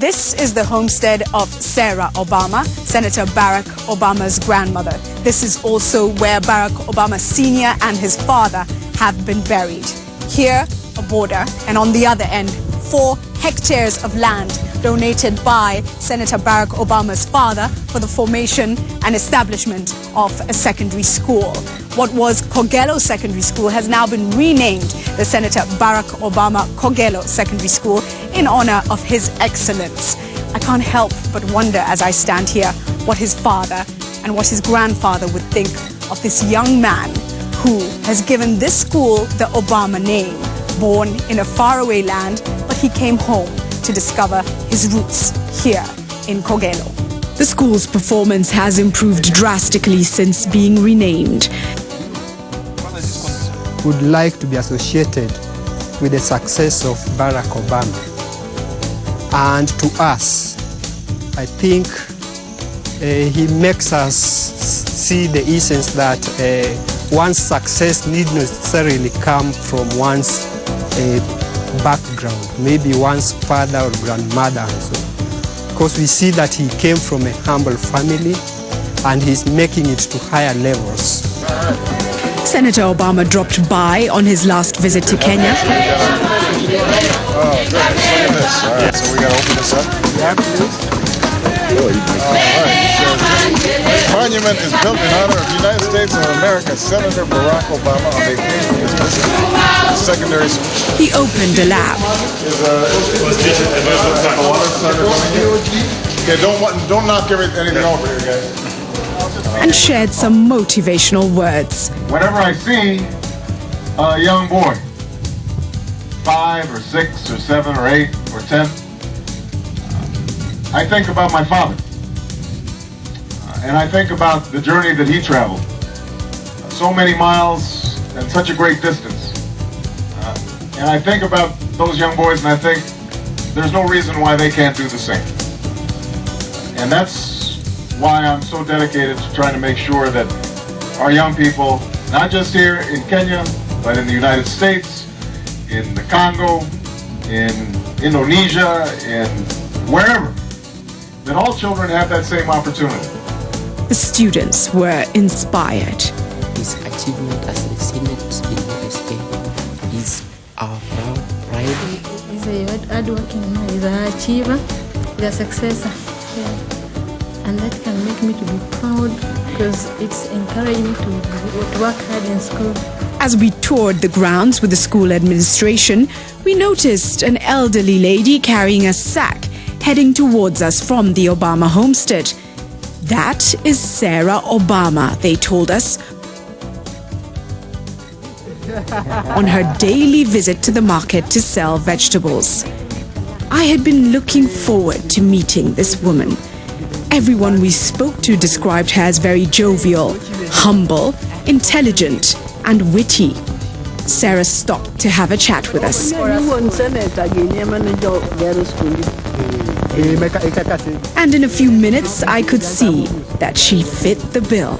This is the homestead of Sarah Obama, Senator Barack Obama's grandmother. This is also where Barack Obama Sr. and his father have been buried. Here, a border, and on the other end, 4 hectares of land donated by Senator Barack Obama's father for the formation and establishment of a secondary school. What was Kogelo Secondary School has now been renamed the Senator Barack Obama Kogelo Secondary School in honor of his excellence. I can't help but wonder as I stand here what his father and what his grandfather would think of this young man who has given this school the Obama name. Born in a faraway land, but he came home to discover his roots here in Kogelo. The school's performance has improved drastically since being renamed. Would like to be associated with the success of Barack Obama. And to us, I think he makes us see the essence that one's success need not necessarily come from one's background, maybe one's father or grandmother and so. Because we see that he came from a humble family and he's making it to higher levels. Senator Obama dropped by on his last visit to Kenya. Oh, good. Look at this. All right, so we got to open this up. Yeah, please. All right. This monument is built in honor of United States of America Senator Barack Obama on the occasion of his visit to secondary school. He opened a lab. Okay, don't knock anything over here, guys. And shared some motivational words. Whenever I see a young boy, 5 or 6 or 7 or 8 or 10, I think about my father. And I think about the journey that he traveled. So many miles and such a great distance. And I think about those young boys and I think there's no reason why they can't do the same. And that's why I'm so dedicated to trying to make sure that our young people, not just here in Kenya, but in the United States, in the Congo, in Indonesia, in wherever, that all children have that same opportunity. The students were inspired. His achievement as a Senate in USA is our proud pride. He's a hardworking man, he's an achiever, he's a successor. Yeah. And that can make me to be proud because it's encouraging me to work hard in school. As we toured the grounds with the school administration, we noticed an elderly lady carrying a sack heading towards us from the Obama homestead. That is Sarah Obama, they told us, on her daily visit to the market to sell vegetables. I had been looking forward to meeting this woman. Everyone we spoke to described her as very jovial, humble, intelligent, and witty. Sarah stopped to have a chat with us. And in a few minutes, I could see that she fit the bill.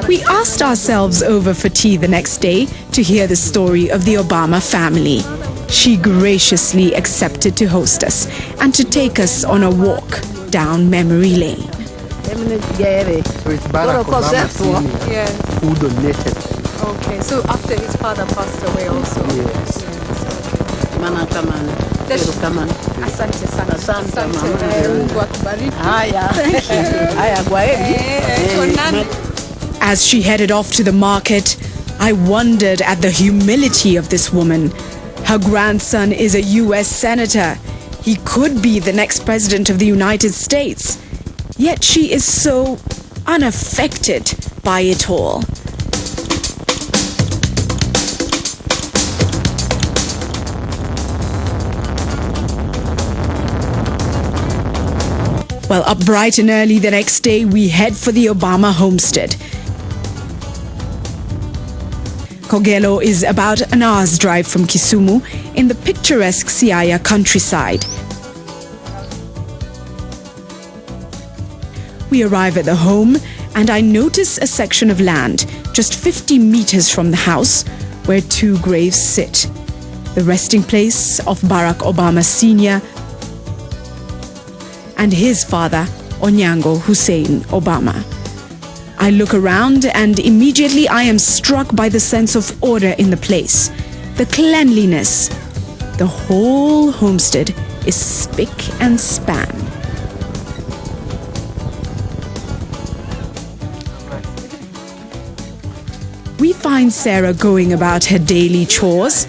We asked ourselves over for tea the next day to hear the story of the Obama family. She graciously accepted to host us and to take us on a walk down memory lane. So it's Barack Obama Sr. who donated. Okay, so after his father passed away also? Yes. Asante sana. Mungu akubariki. As she headed off to the market, I wondered at the humility of this woman. Her grandson is a U.S. senator. He could be the next president of the United States. Yet she is so unaffected by it all. Well, up bright and early the next day, we head for the Obama homestead. Kogelo is about an hour's drive from Kisumu in the picturesque Siaya countryside. We arrive at the home and I notice a section of land just 50 meters from the house where two graves sit. The resting place of Barack Obama Sr. and his father, Onyango Hussein Obama. I look around and immediately I am struck by the sense of order in the place, the cleanliness. The whole homestead is spick and span. We find Sarah going about her daily chores.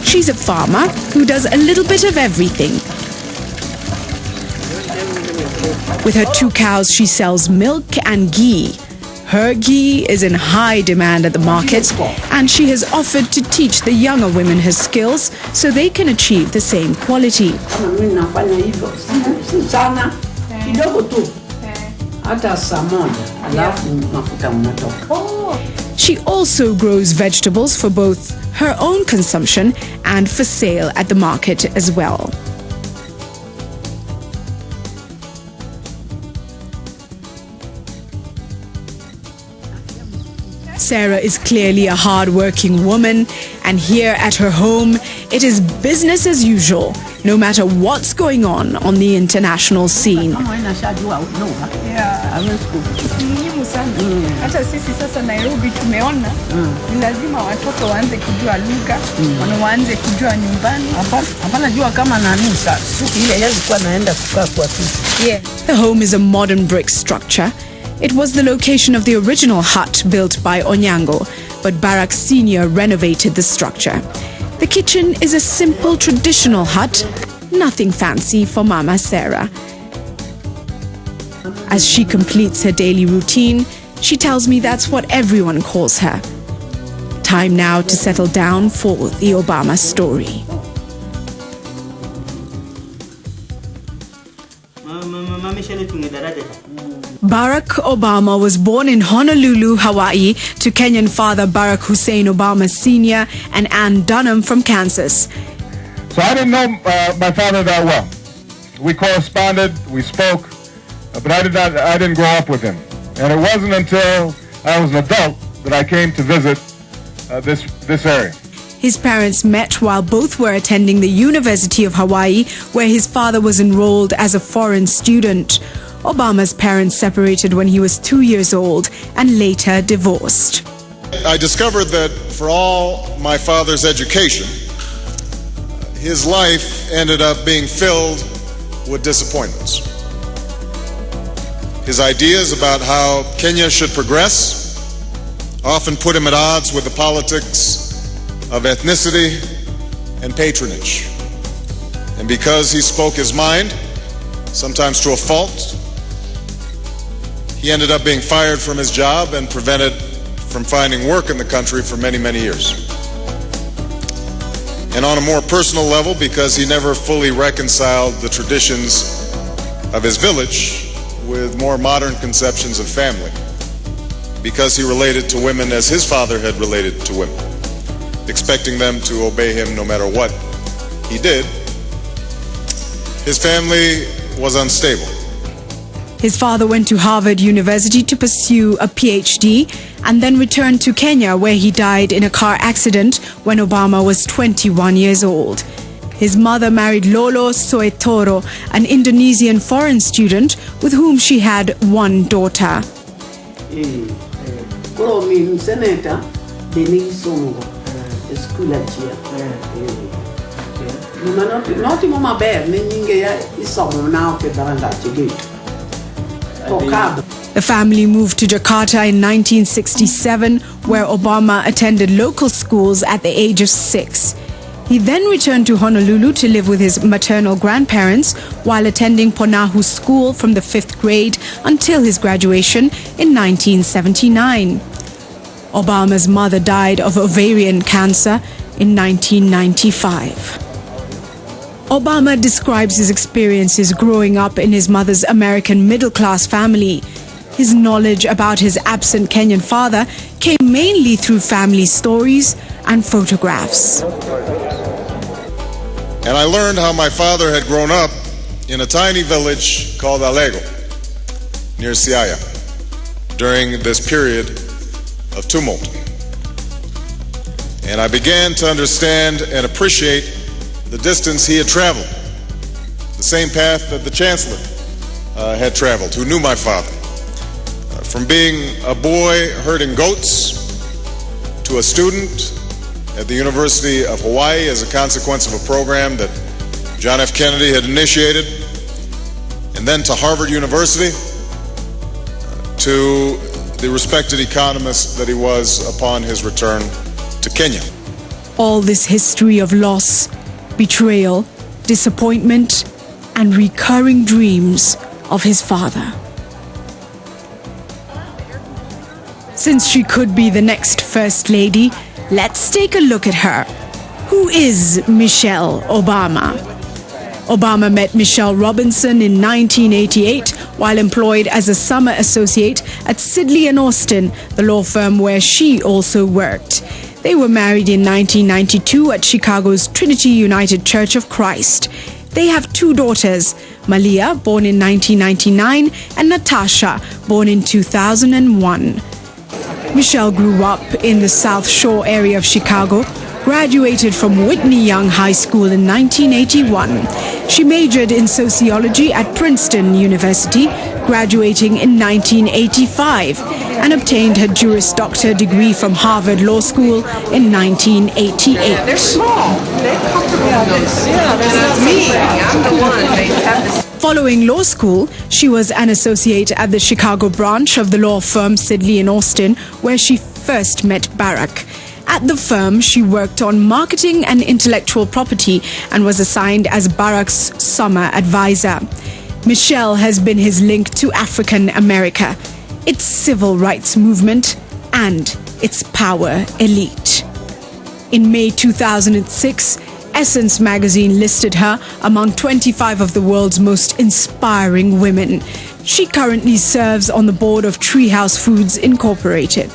She's a farmer who does a little bit of everything. With her 2 cows, she sells milk and ghee. Her ghee is in high demand at the market, and she has offered to teach the younger women her skills so they can achieve the same quality. She also grows vegetables for both her own consumption and for sale at the market as well. Sarah is clearly a hard-working woman, and here at her home, it is business as usual, no matter what's going on the international scene. Hata sisi sasa Nairobi tumeona ni lazima watoto waanze kujua lugha, waanze kujua nyumbani. Hapana jua kama nani siku ile yalikuwa naenda kukaa kwa kitu. Yeah. The home is a modern brick structure. It was the location of the original hut built by Onyango, but Barack Sr. renovated the structure. The kitchen is a simple traditional hut, nothing fancy for Mama Sarah. As she completes her daily routine, she tells me that's what everyone calls her. Time now to settle down for the Obama story. Barack Obama was born in Honolulu, Hawaii, to Kenyan father Barack Hussein Obama Sr. and Ann Dunham from Kansas. So I didn't know my father that well. We corresponded, we spoke, but I didn't grow up with him. And it wasn't until I was an adult that I came to visit this area. His parents met while both were attending the University of Hawaii, where his father was enrolled as a foreign student. Obama's parents separated when he was 2 years old and later divorced. I discovered that for all my father's education, his life ended up being filled with disappointments. His ideas about how Kenya should progress often put him at odds with the politics of ethnicity and patronage. And because he spoke his mind, sometimes to a fault, he ended up being fired from his job and prevented from finding work in the country for many, many years. And on a more personal level, because he never fully reconciled the traditions of his village with more modern conceptions of family, because he related to women as his father had related to women, expecting them to obey him no matter what he did. His family was unstable. His father went to Harvard University to pursue a PhD and then returned to Kenya, where he died in a car accident when Obama was 21 years old. His mother married Lolo Soetoro, an Indonesian foreign student with whom she had one daughter. The family moved to Jakarta in 1967, where Obama attended local schools at the age of 6. He then returned to Honolulu to live with his maternal grandparents while attending Ponahu School from the 5th grade until his graduation in 1979. Obama's mother died of ovarian cancer in 1995. Obama describes his experiences growing up in his mother's American middle-class family. His knowledge about his absent Kenyan father came mainly through family stories, and photographs. And I learned how my father had grown up in a tiny village called Alego, near Siaya, during this period of tumult. And I began to understand and appreciate the distance he had traveled, the same path that the Chancellor had traveled, who knew my father. From being a boy herding goats to a student at the University of Hawaii as a consequence of a program that John F. Kennedy had initiated, and then to Harvard University, to the respected economist that he was upon his return to Kenya. All this history of loss, betrayal, disappointment, and recurring dreams of his father. Since she could be the next First Lady, let's take a look at her. Who is Michelle Obama? Obama met Michelle Robinson in 1988 while employed as a summer associate at Sidley & Austin, the law firm where she also worked. They were married in 1992 at Chicago's Trinity United Church of Christ. They have two daughters, Malia, born in 1999, and Natasha, born in 2001. Michelle grew up in the South Shore area of Chicago, graduated from Whitney Young High School in 1981. She majored in sociology at Princeton University, graduating in 1985, and obtained her Juris Doctor degree from Harvard Law School in 1988. They're small. They're comfortable. That's me. I'm the one. They have this. Following law school, she was an associate at the Chicago branch of the law firm Sidley & Austin, where she first met Barack. At the firm, she worked on marketing and intellectual property and was assigned as Barack's summer advisor. Michelle has been his link to African America, its civil rights movement, and its power elite. In May 2006, Essence magazine listed her among 25 of the world's most inspiring women. She currently serves on the board of Treehouse Foods Incorporated.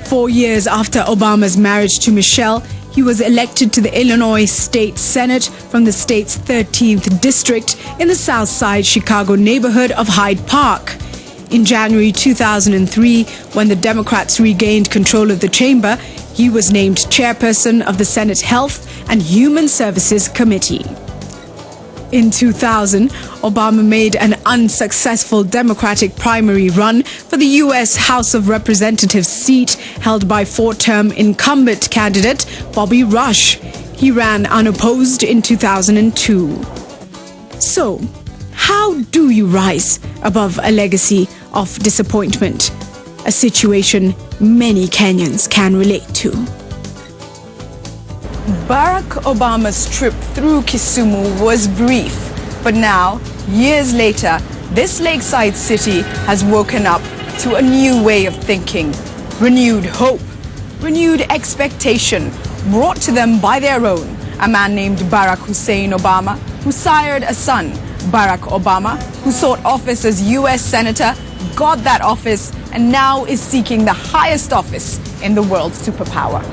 4 years after Obama's marriage to Michelle, he was elected to the Illinois State Senate from the state's 13th district in the South Side Chicago neighborhood of Hyde Park. In January 2003, when the Democrats regained control of the chamber, he was named chairperson of the Senate Health and Human Services Committee. In 2000, Obama made an unsuccessful Democratic primary run for the U.S. House of Representatives seat held by four-term incumbent candidate Bobby Rush. He ran unopposed in 2002. So, how do you rise above a legacy of disappointment? A situation many Kenyans can relate to. Barack Obama's trip through Kisumu was brief, but now, years later, this lakeside city has woken up to a new way of thinking, renewed hope, renewed expectation, brought to them by their own, a man named Barack Hussein Obama, who sired a son, Barack Obama, who sought office as U.S. Senator, got that office, and now is seeking the highest office in the world's superpower.